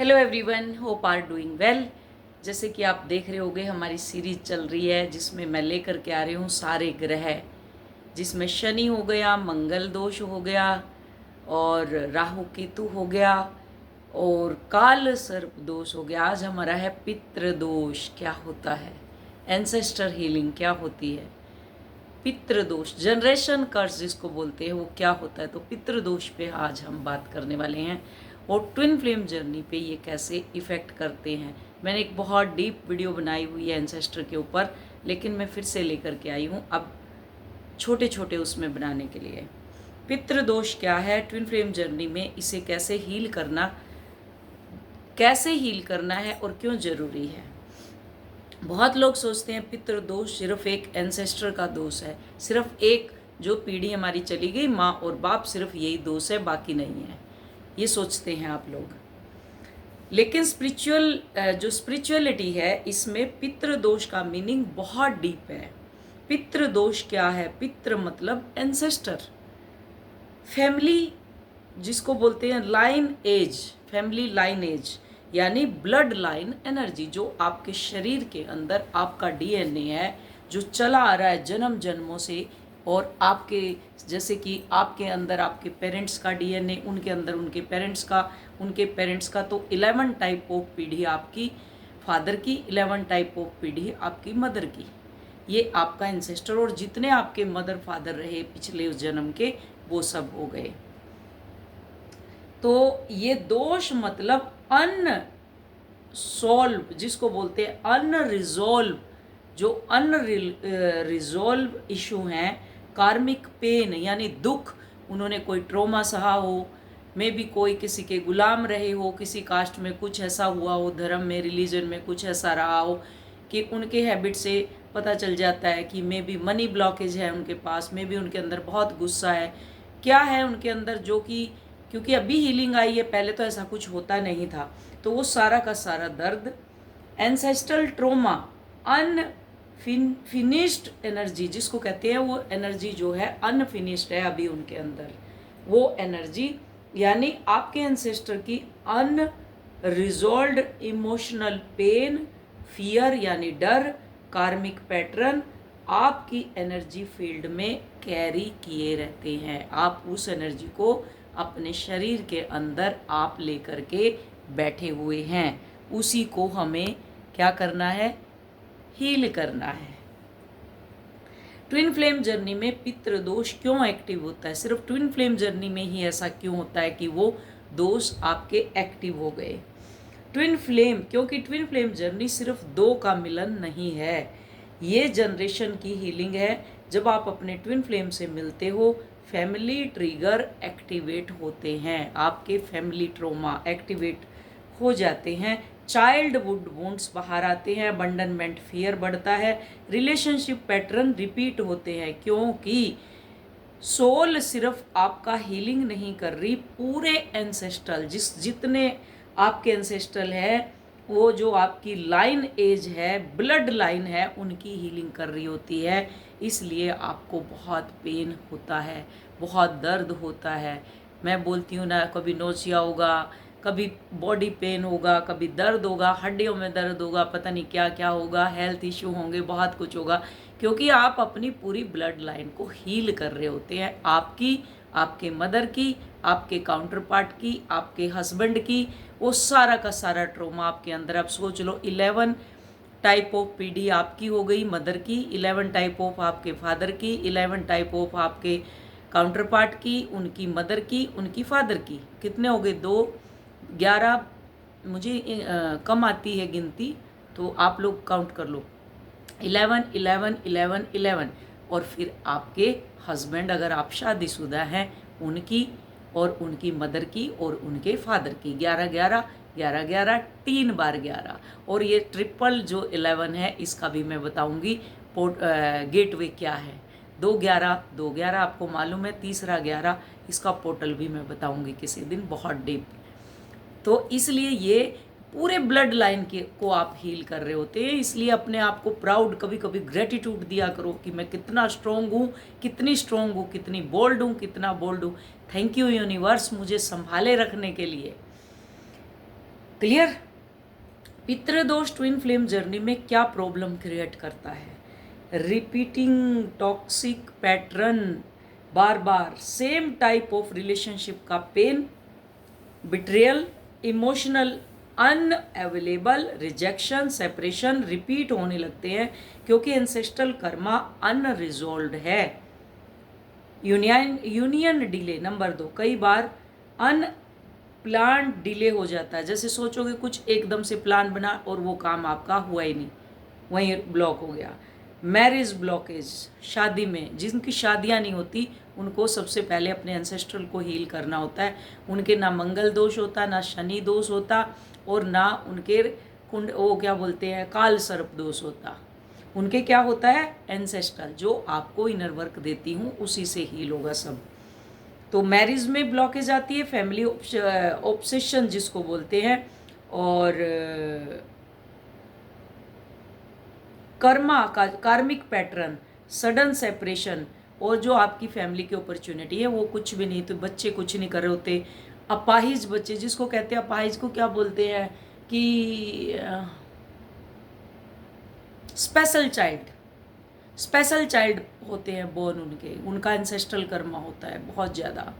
Hello everyone, hope are doing well. जैसे कि आप देख रहे होंगे हमारी सीरीज चल रही है जिसमें मैं लेकर के आ रही हूँ सारे ग्रह, जिसमें शनि हो गया, मंगल दोष हो गया और राहु केतु हो गया और काल सर्प दोष हो गया। आज हमारा है पितृ दोष क्या होता है, एंसेस्टर हीलिंग क्या होती है, पितृ दोष जनरेशन कर्स जिसको बोलते हैं वो क्या होता है। तो पितृ दोष पे आज हम बात करने वाले हैं और ट्विन फ्लेम जर्नी पे ये कैसे इफ़ेक्ट करते हैं। मैंने एक बहुत डीप वीडियो बनाई हुई है एंसेस्टर के ऊपर, लेकिन मैं फिर से लेकर के आई हूँ अब छोटे छोटे उसमें बनाने के लिए। पितृ दोष क्या है, ट्विन फ्लेम जर्नी में इसे कैसे हील करना है और क्यों ज़रूरी है। बहुत लोग सोचते हैं पितृ दोष सिर्फ एक एंसेस्टर का दोष है, सिर्फ एक जो पीढ़ी हमारी चली गई माँ और बाप, सिर्फ यही दोष है, बाकी नहीं है, ये सोचते हैं आप लोग। लेकिन जो स्पिरिचुअलिटी है इसमें पितृ दोष का मीनिंग बहुत डीप है। पितृ दोष क्या है? पितृ मतलब एंसेस्टर, फैमिली जिसको बोलते हैं lineage, family lineage यानी ब्लड लाइन एनर्जी, जो आपके शरीर के अंदर आपका डीएनए है जो चला आ रहा है जन्म जन्मों से। और आपके जैसे कि आपके अंदर आपके पेरेंट्स का डीएनए, उनके अंदर उनके पेरेंट्स का, उनके पेरेंट्स का, तो 11 टाइप ऑफ पीढ़ी आपकी फादर की, 11 टाइप ऑफ पीढ़ी आपकी मदर की, ये आपका एंसेस्टर। और जितने आपके मदर फादर रहे पिछले उस जन्म के वो सब हो गए। तो ये दोष मतलब अनसॉल्व जिसको बोलते हैं, अनरिजॉल्व, जो अनरिजॉल्व इशू हैं, कार्मिक पेन यानी दुख, उन्होंने कोई ट्रॉमा सहा हो, मे भी कोई किसी के गुलाम रहे हो, किसी कास्ट में कुछ ऐसा हुआ हो, धर्म में रिलीजन में कुछ ऐसा रहा हो कि उनके हैबिट से पता चल जाता है कि मे भी मनी ब्लॉकेज है उनके पास, मे भी उनके अंदर बहुत गुस्सा है, क्या है उनके अंदर, जो कि क्योंकि अभी हीलिंग आई है, पहले तो ऐसा कुछ होता नहीं था। तो वो सारा का सारा दर्द, एंसेस्ट्रल ट्रोमा, अनफिनिश्ड एनर्जी जिसको कहते हैं, वो एनर्जी जो है अनफिनिश्ड है अभी उनके अंदर, वो एनर्जी यानी आपके एंसेस्टर की अनरिजॉल्व्ड इमोशनल पेन, फियर यानी डर, कार्मिक पैटर्न आपकी एनर्जी फील्ड में कैरी किए रहते हैं। आप उस एनर्जी को अपने शरीर के अंदर आप लेकर के बैठे हुए हैं, उसी को हमें क्या करना है, हील करना है। ट्विन फ्लेम जर्नी में पितृ दोष क्यों एक्टिव होता है? सिर्फ ट्विन फ्लेम जर्नी में ही ऐसा क्यों होता है कि वो दोष आपके एक्टिव हो गए? ट्विन फ्लेम, क्योंकि ट्विन फ्लेम जर्नी सिर्फ दो का मिलन नहीं है, ये जनरेशन की हीलिंग है। जब आप अपने ट्विन फ्लेम से मिलते हो, फैमिली ट्रिगर एक्टिवेट होते हैं, आपके फैमिली ट्रोमा एक्टिवेट हो जाते हैं, चाइल्डहुड वुंड्स बाहर आते हैं, अबंडनमेंट फियर बढ़ता है, रिलेशनशिप पैटर्न रिपीट होते हैं, क्योंकि सोल सिर्फ आपका हीलिंग नहीं कर रही, पूरे एंसेस्ट्रल जितने आपके एंसेस्ट्रल है, वो जो आपकी लाइन एज है, ब्लड लाइन है, उनकी हीलिंग कर रही होती है। इसलिए आपको बहुत पेन होता है, बहुत दर्द होता है। मैं बोलती हूँ ना, कभी नोचिया होगा, कभी बॉडी पेन होगा, कभी दर्द होगा, हड्डियों में दर्द होगा, पता नहीं क्या क्या होगा, हेल्थ इश्यू होंगे, बहुत कुछ होगा, क्योंकि आप अपनी पूरी ब्लड लाइन को हील कर रहे होते हैं, आपकी, आपके मदर की, आपके काउंटर पार्ट की, आपके हस्बैंड की, वो सारा का सारा ट्रोमा आपके अंदर। आप सोच लो 11 टाइप ऑफ पीढ़ी आपकी हो गई मदर की, 11 टाइप ऑफ आपके फादर की, 11 टाइप ऑफ आपके काउंटर पार्ट की, उनकी मदर की, उनकी फादर की, कितने हो गए? 2, 11, मुझे कम आती है गिनती, तो आप लोग काउंट कर लो, 11 11 11 11। और फिर आपके हस्बैंड अगर आप शादीशुदा हैं, उनकी और उनकी मदर की और उनके फादर की, 11 11 11 11, 3 बार 11। और ये ट्रिपल जो 11 है इसका भी मैं बताऊंगी गेटवे क्या है। 2 11 2 11 आपको मालूम है, तीसरा 11 इसका पोर्टल भी मैं बताऊंगी किसी दिन, बहुत डीप। तो इसलिए ये पूरे ब्लड लाइन के को आप हील कर रहे होते हैं। इसलिए अपने आप को प्राउड, कभी कभी ग्रेटिट्यूड दिया करो कि मैं कितना स्ट्रोंग हूँ, कितनी स्ट्रोंग हूँ, कितनी बोल्ड हूँ, कितना बोल्ड हूँ। थैंक यू यूनिवर्स मुझे संभाले रखने के लिए। क्लियर? पितृदोष ट्विन फ्लेम जर्नी में क्या प्रॉब्लम क्रिएट करता है? रिपीटिंग टॉक्सिक पैटर्न, बार बार सेम टाइप ऑफ रिलेशनशिप का pain, betrayal, emotional unavailable, rejection, separation repeat होने लगते हैं क्योंकि एंसेस्ट्रल कर्मा अनरिजॉल्व्ड है। यूनियन डिले नंबर 2, कई बार अनप्लान डिले हो जाता है। जैसे सोचोगे कुछ, एकदम से प्लान बना और वो काम आपका हुआ ही नहीं, वहीं ब्लॉक हो गया। मैरिज ब्लॉकेज, शादी में जिनकी शादियां नहीं होती उनको सबसे पहले अपने एंसेस्ट्रल को हील करना होता है। उनके ना मंगल दोष होता, ना शनि दोष होता, और ना उनके कुंड वो क्या बोलते हैं काल सर्प दोष होता। उनके क्या होता है? एंसेस्ट्रल, जो आपको इनर वर्क देती हूँ उसी से हील होगा सब। तो मैरिज में ब्लॉकेज आती है, फैमिली ऑब्सेशन जिसको बोलते हैं, और कर्मा का कार्मिक पैटर्न, सडन सेपरेशन, और जो आपकी फैमिली की अपॉर्चुनिटी है वो कुछ भी नहीं, तो बच्चे कुछ नहीं कर रहे होते। अपाहिज बच्चे जिसको कहते हैं, अपाहिज को क्या बोलते हैं कि स्पेशल चाइल्ड होते हैं बोर्न, उनका एंसेस्ट्रल कर्मा होता है बहुत ज़्यादा,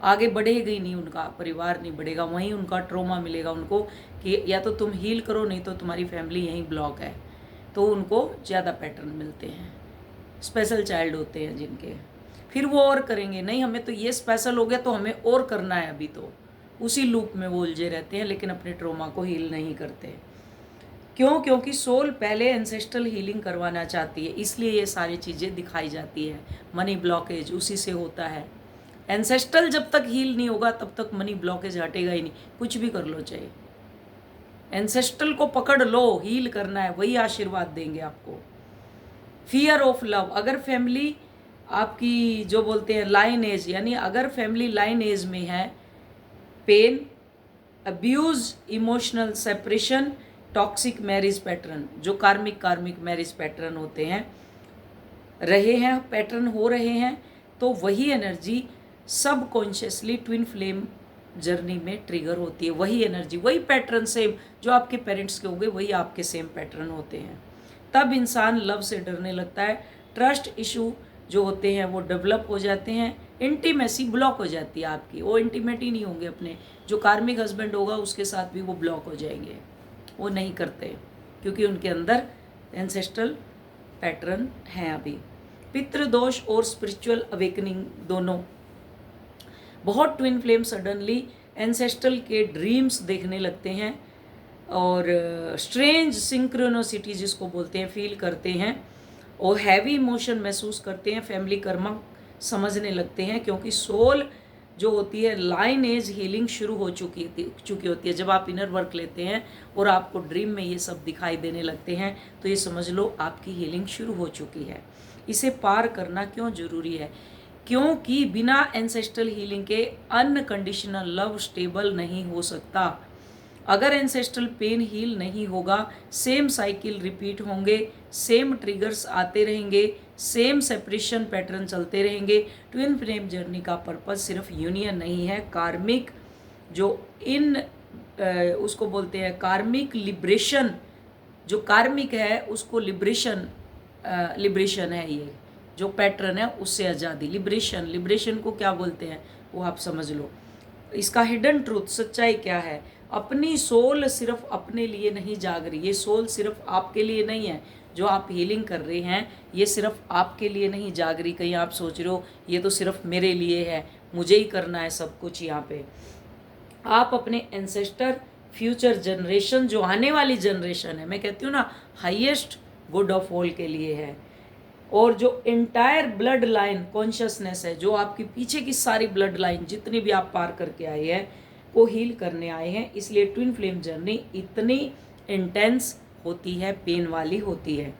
आगे बढ़ेगा ही नहीं, उनका परिवार नहीं बढ़ेगा, वहीं उनका ट्रॉमा मिलेगा उनको कि या तो तुम हील करो नहीं तो तुम्हारी फैमिली यहीं ब्लॉक है, तो उनको ज़्यादा पैटर्न मिलते हैं। स्पेशल चाइल्ड होते हैं जिनके, फिर वो और करेंगे, नहीं हमें तो ये स्पेशल हो गया तो हमें और करना है, अभी तो उसी लूप में वो उलझे रहते हैं लेकिन अपने ट्रॉमा को हील नहीं करते। क्यों? क्योंकि सोल पहले एंसेस्ट्रल हीलिंग करवाना चाहती है, इसलिए ये सारी चीज़ें दिखाई जाती है। मनी ब्लॉकेज उसी से होता है। एंसेस्ट्रल जब तक हील नहीं होगा तब तक मनी ब्लॉकेज हटेगा ही नहीं, कुछ भी कर लो चाहे। एंसेस्ट्रल को पकड़ लो, हील करना है, वही आशीर्वाद देंगे आपको। फियर ऑफ लव, अगर फैमिली आपकी जो बोलते हैं लाइन एज, यानी अगर फैमिली लाइन एज में है, pain, abuse, emotional separation, toxic marriage pattern, जो कार्मिक मैरिज पैटर्न होते हैं, रहे हैं, पैटर्न हो रहे हैं, तो वही एनर्जी सब कॉन्शियसली ट्विन फ्लेम जर्नी में ट्रिगर होती है। वही एनर्जी, वही पैटर्न सेम जो आपके पेरेंट्स के हो गए, वही आपके सेम पैटर्न होते हैं। तब इंसान लव से डरने लगता है, ट्रस्ट इशू जो होते हैं वो डेवलप हो जाते हैं, इंटीमेसी ब्लॉक हो जाती है आपकी, वो इंटीमेट ही नहीं होंगे अपने, जो कार्मिक हस्बैंड होगा उसके साथ भी वो ब्लॉक हो जाएंगे, वो नहीं करते क्योंकि उनके अंदर एंसेस्ट्रल पैटर्न हैं। अभी पितृदोष और स्पिरिचुअल अवेकनिंग दोनों, बहुत ट्विन फ्लेम सडनली एंसेस्ट्रल के ड्रीम्स देखने लगते हैं और स्ट्रेंज सिंक्रोनोसिटी जिसको बोलते हैं फील करते हैं, और हैवी इमोशन महसूस करते हैं, फैमिली कर्मा समझने लगते हैं, क्योंकि सोल जो होती है लाइन एज हीलिंग शुरू हो चुकी होती है। जब आप इनर वर्क लेते हैं और आपको ड्रीम में ये सब दिखाई देने लगते हैं तो ये समझ लो आपकी हीलिंग शुरू हो चुकी है। इसे पार करना क्यों ज़रूरी है? क्योंकि बिना एंसेस्ट्रल हीलिंग के अनकंडीशनल लव स्टेबल नहीं हो सकता। अगर एंसेस्ट्रल पेन हील नहीं होगा, सेम साइकिल रिपीट होंगे, सेम ट्रिगर्स आते रहेंगे, सेम सेपरेशन पैटर्न चलते रहेंगे। ट्विन फ्लेम जर्नी का पर्पस सिर्फ यूनियन नहीं है, कार्मिक जो उसको बोलते हैं कार्मिक लिबरेशन, जो कार्मिक है उसको लिबरेशन है, ये जो पैटर्न है उससे आज़ादी, लिबरेशन को क्या बोलते हैं वो आप समझ लो। इसका हिडन ट्रूथ, सच्चाई क्या है? अपनी सोल सिर्फ अपने लिए नहीं जाग रही, ये सोल सिर्फ आपके लिए नहीं है। जो आप हीलिंग कर रहे हैं ये सिर्फ आपके लिए नहीं जाग रही। कहीं आप सोच रहे हो ये तो सिर्फ मेरे लिए है, मुझे ही करना है सब कुछ। यहाँ पे आप अपने एंसेस्टर, फ्यूचर जनरेशन, जो आने वाली जनरेशन है, मैं कहती हूँ ना हाईएस्ट गुड ऑफ ऑल के लिए है, और जो एंटायर ब्लड लाइन कॉन्शियसनेस है, जो आपकी पीछे की सारी ब्लड लाइन जितनी भी आप पार करके आए हैं को हील करने आए हैं। इसलिए ट्विन फ्लेम जर्नी इतनी इंटेंस होती है, पेन वाली होती है।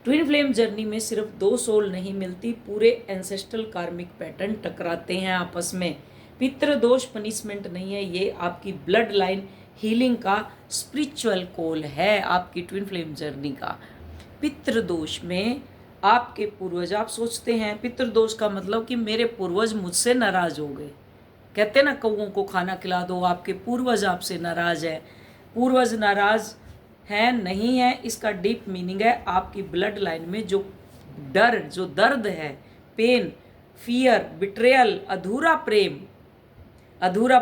ट्विन फ्लेम जर्नी में सिर्फ 2 सोल नहीं मिलती, पूरे एंसेस्ट्रल कार्मिक पैटर्न टकराते हैं आपस में। पितृदोष पनिशमेंट नहीं है, ये आपकी ब्लड लाइन हीलिंग का स्पिरिचुअल कॉल है आपकी ट्विन फ्लेम जर्नी का। पितृदोष में आपके पूर्वज, आप सोचते हैं पितृदोष का मतलब कि मेरे पूर्वज मुझसे नाराज हो गए, कहते हैं ना, कौओं को खाना खिला दो, आपके पूर्वज आपसे नाराज है। पूर्वज नाराज है नहीं है, इसका डीप मीनिंग है आपकी ब्लड लाइन में जो डर, जो दर्द है, पेन, फियर, बिट्रेयल, अधूरा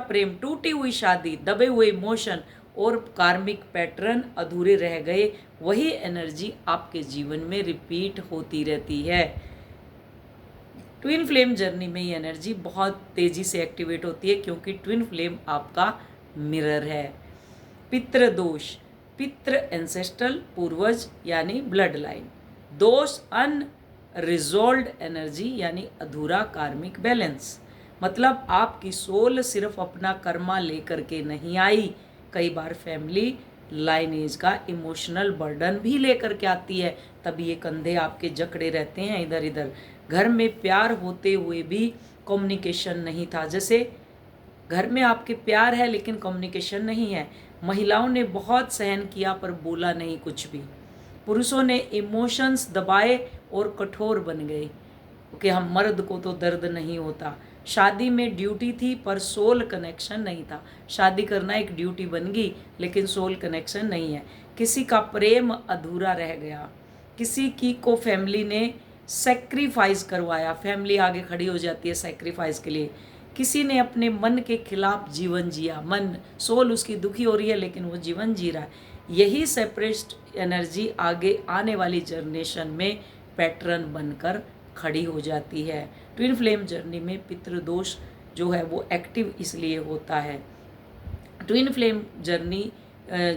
प्रेम, टूटी हुई शादी, दबे हुए इमोशन और कार्मिक पैटर्न अधूरे रह गए, वही एनर्जी आपके जीवन में रिपीट होती रहती है। ट्विन फ्लेम जर्नी में ये एनर्जी बहुत तेजी से एक्टिवेट होती है, क्योंकि ट्विन फ्लेम आपका मिरर है। पितृ दोष, पितृ एंसेस्ट्रल, पूर्वज यानी ब्लड लाइन। दोष अनरिजॉल्व्ड एनर्जी यानी अधूरा कार्मिक बैलेंस। मतलब आपकी सोल सिर्फ अपना कर्मा लेकर के नहीं आई, कई बार फैमिली लाइनेज का इमोशनल बर्डन भी लेकर के आती है, तभी ये कंधे आपके जकड़े रहते हैं इधर इधर। घर में प्यार होते हुए भी कम्युनिकेशन नहीं था, जैसे घर में आपके प्यार है लेकिन कम्युनिकेशन नहीं है। महिलाओं ने बहुत सहन किया पर बोला नहीं कुछ भी। पुरुषों ने इमोशंस दबाए और कठोर बन गए कि हम मर्द को तो दर्द नहीं होता। शादी में ड्यूटी थी पर सोल कनेक्शन नहीं था। शादी करना एक ड्यूटी बन गई लेकिन सोल कनेक्शन नहीं है। किसी का प्रेम अधूरा रह गया, किसी की को फैमिली ने सेक्रीफाइस करवाया, फैमिली आगे खड़ी हो जाती है सेक्रीफाइस के लिए। किसी ने अपने मन के खिलाफ जीवन जिया, मन सोल उसकी दुखी हो रही है लेकिन वो जीवन जी रहा है। यही सेपरेट एनर्जी आगे आने वाली जनरेशन में पैटर्न बनकर खड़ी हो जाती है। ट्विन फ्लेम जर्नी में पितृदोष जो है वो एक्टिव इसलिए होता है। ट्विन फ्लेम जर्नी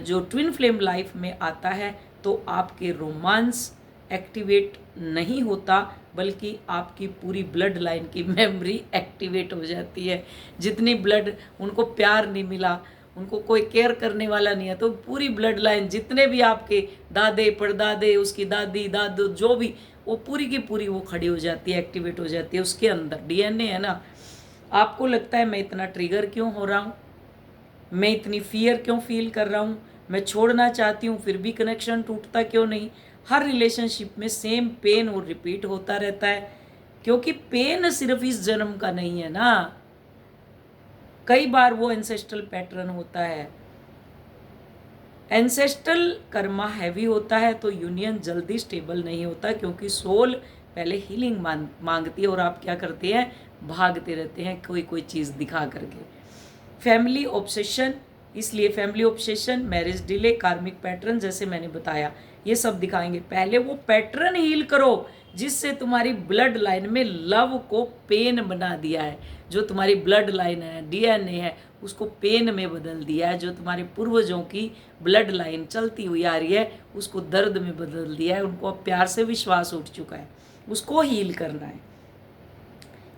जो ट्विन फ्लेम लाइफ में आता है तो आपके रोमांस एक्टिवेट नहीं होता, बल्कि आपकी पूरी ब्लड लाइन की मेमोरी एक्टिवेट हो जाती है। जितनी ब्लड, उनको प्यार नहीं मिला, उनको कोई केयर करने वाला नहीं है, तो पूरी ब्लड लाइन जितने भी आपके दादे परदादे, उसकी दादी दादू जो भी, वो पूरी की पूरी वो खड़ी हो जाती है, एक्टिवेट हो जाती है। उसके अंदर डीएनए है ना। आपको लगता है मैं इतना ट्रिगर क्यों हो रहा हूँ, मैं इतनी फियर क्यों फील कर रहा हूँ, मैं छोड़ना चाहती हूँ फिर भी कनेक्शन टूटता क्यों नहीं। हर रिलेशनशिप में सेम पेन और रिपीट होता रहता है, क्योंकि पेन सिर्फ इस जन्म का नहीं है ना, कई बार वो एंसेस्ट्रल पैटर्न होता है। एंसेस्ट्रल कर्मा हैवी होता है तो यूनियन जल्दी स्टेबल नहीं होता, क्योंकि सोल पहले हीलिंग मांगती है और आप क्या करते हैं, भागते रहते हैं कोई कोई चीज़ दिखा करके। फैमिली ऑब्सेशन, इसलिए फैमिली ऑब्सेशन, मैरिज डिले, कार्मिक पैटर्न जैसे मैंने बताया ये सब दिखाएंगे। पहले वो पैटर्न हील करो जिससे तुम्हारी ब्लड लाइन में लव को पेन बना दिया है। जो तुम्हारी ब्लड लाइन है, डीएनए है, उसको पेन में बदल दिया है। जो तुम्हारे पूर्वजों की ब्लड लाइन चलती हुई आ रही है उसको दर्द में बदल दिया है। उनको अब प्यार से विश्वास उठ चुका है, उसको हील करना है।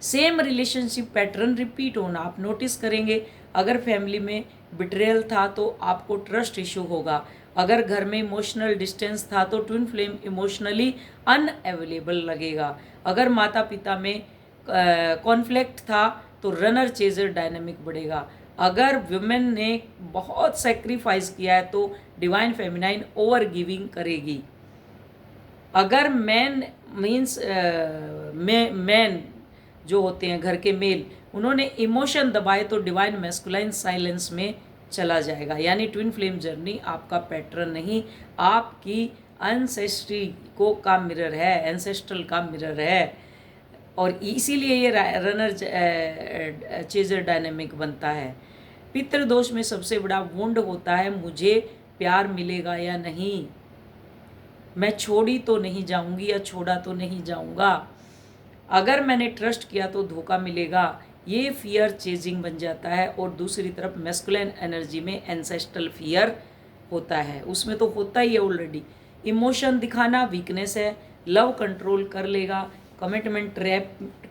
सेम रिलेशनशिप पैटर्न रिपीट होना आप नोटिस करेंगे। अगर फैमिली में बिट्रेयल था तो आपको ट्रस्ट इशू होगा। अगर घर में इमोशनल डिस्टेंस था तो ट्विन फ्लेम इमोशनली अनअवेलेबल लगेगा। अगर माता पिता में कॉन्फ्लिक्ट था तो रनर चेजर डायनामिक बढ़ेगा। अगर वुमेन ने बहुत सेक्रीफाइस किया है तो डिवाइन फेमिनाइन ओवर गिविंग करेगी। अगर मैन मीन्स मैन जो होते हैं घर के मेल, उन्होंने इमोशन दबाए तो डिवाइन मैस्कुलाइन साइलेंस में चला जाएगा। यानी ट्विन फ्लेम जर्नी आपका पैटर्न नहीं, आपकी एंसेस्ट्री को का मिरर है, एंसेस्ट्रल का मिरर है, और इसीलिए ये रनर चेजर डायनेमिक बनता है। पितृदोष में सबसे बड़ा वुंड होता है मुझे प्यार मिलेगा या नहीं, मैं छोड़ी तो नहीं जाऊंगी या छोड़ा तो नहीं जाऊंगा, अगर मैंने ट्रस्ट किया तो धोखा मिलेगा। ये फियर चेजिंग बन जाता है। और दूसरी तरफ मैस्कुलिन एनर्जी में एंसेस्ट्रल फियर होता है, उसमें तो होता ही है ऑलरेडी। इमोशन दिखाना वीकनेस है, लव कंट्रोल कर लेगा,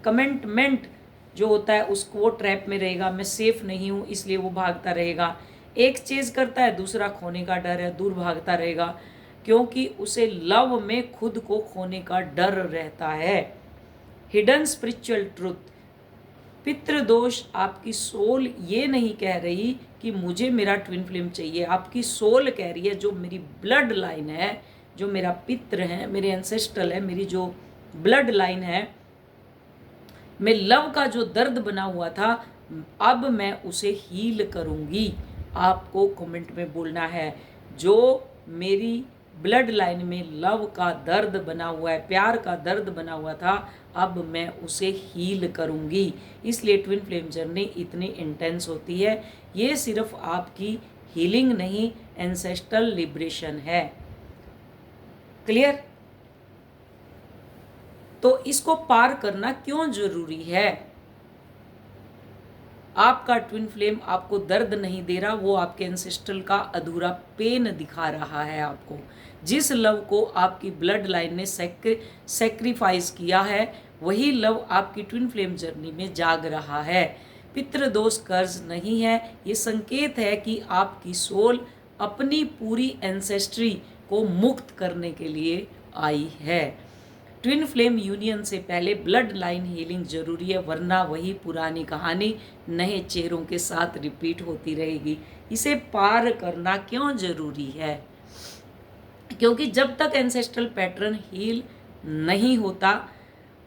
कमिटमेंट जो होता है उसको वो ट्रैप में रहेगा, मैं सेफ नहीं हूँ इसलिए वो भागता रहेगा। एक चीज़ करता है, दूसरा खोने का डर है, दूर भागता रहेगा, क्योंकि उसे लव में खुद को खोने का डर रहता है। हिडन स्पिरिचुअल ट्रुथ, पितृदोष, आपकी सोल ये नहीं कह रही कि मुझे मेरा ट्विन फ्लेम चाहिए, आपकी सोल कह रही है जो मेरी ब्लड लाइन है, जो मेरा पितृ है, मेरे एंसेस्ट्रल है, मेरी जो ब्लड लाइन है, में लव का जो दर्द बना हुआ था अब मैं उसे हील करूँगी। आपको कमेंट में बोलना है, जो मेरी ब्लड लाइन में लव का दर्द बना हुआ है, प्यार का दर्द बना हुआ था, अब मैं उसे हील करूँगी। इसलिए ट्विन फ्लेम जर्नी इतनी इंटेंस होती है। ये सिर्फ आपकी हीलिंग नहीं, एंसेस्ट्रल लिबरेशन है। क्लियर? तो इसको पार करना क्यों जरूरी है? आपका ट्विन फ्लेम आपको दर्द नहीं दे रहा, वो आपके एंसेस्ट्रल का अधूरा पेन दिखा रहा है आपको। जिस लव को आपकी ब्लड लाइन ने सेक्रीफाइस किया है, वही लव आपकी ट्विन फ्लेम जर्नी में जाग रहा है। पितृदोष कर्ज नहीं है, ये संकेत है कि आपकी सोल अपनी पूरी एंसेस्ट्री को मुक्त करने के लिए आई है। ट्विन फ्लेम यूनियन से पहले ब्लड लाइन हीलिंग जरूरी है, वरना वही पुरानी कहानी नए चेहरों के साथ रिपीट होती रहेगी। इसे पार करना क्यों जरूरी है? क्योंकि जब तक एंसेस्ट्रल पैटर्न हील नहीं होता,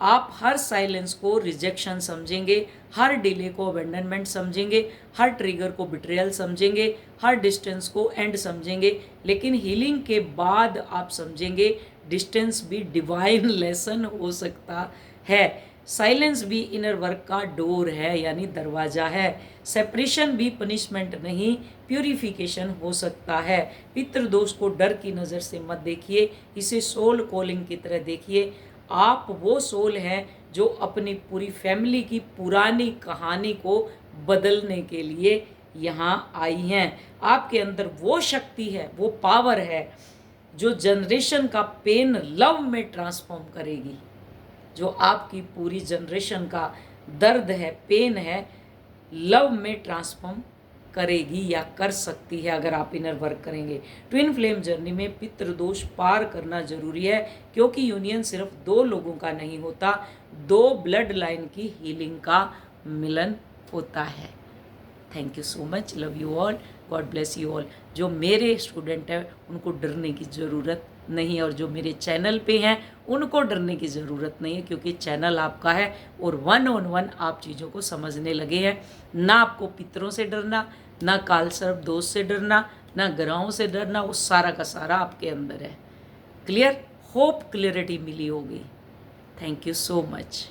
आप हर साइलेंस को रिजेक्शन समझेंगे, हर डिले को अबेंडनमेंट समझेंगे, हर ट्रिगर को बिट्रेयल समझेंगे, हर डिस्टेंस को एंड समझेंगे। लेकिन हीलिंग के बाद आप समझेंगे डिस्टेंस भी डिवाइन लेसन हो सकता है। साइलेंस भी इनर वर्क का डोर है, यानी दरवाजा है। सेपरेशन भी पनिशमेंट नहीं, प्यूरिफिकेशन हो सकता है। पितृदोष को डर की नज़र से मत देखिए, इसे सोल कॉलिंग की तरह देखिए। आप वो सोल हैं जो अपनी पूरी फैमिली की पुरानी कहानी को बदलने के लिए यहाँ आई हैं। आपके अंदर वो शक्ति है, वो पावर है, जो जनरेशन का पेन लव में ट्रांसफॉर्म करेगी। जो आपकी पूरी जनरेशन का दर्द है, पेन है, लव में ट्रांसफॉर्म करेगी या कर सकती है अगर आप इनर वर्क करेंगे। ट्विन फ्लेम जर्नी में पितृदोष पार करना जरूरी है, क्योंकि यूनियन सिर्फ दो लोगों का नहीं होता, दो ब्लड लाइन की हीलिंग का मिलन होता है। Thank you so much, love you all, God bless you all. जो मेरे स्टूडेंट हैं उनको डरने की ज़रूरत नहीं है, और जो मेरे चैनल पे हैं उनको डरने की ज़रूरत नहीं है, क्योंकि चैनल आपका है और 1-on-1 आप चीज़ों को समझने लगे हैं। ना आपको पितरों से डरना, ना काल सर्प दोष से डरना, ना ग्रहों से डरना, वो सारा का सारा आपके अंदर है। क्लियर? होप क्लियरिटी मिली होगी। Thank you so much.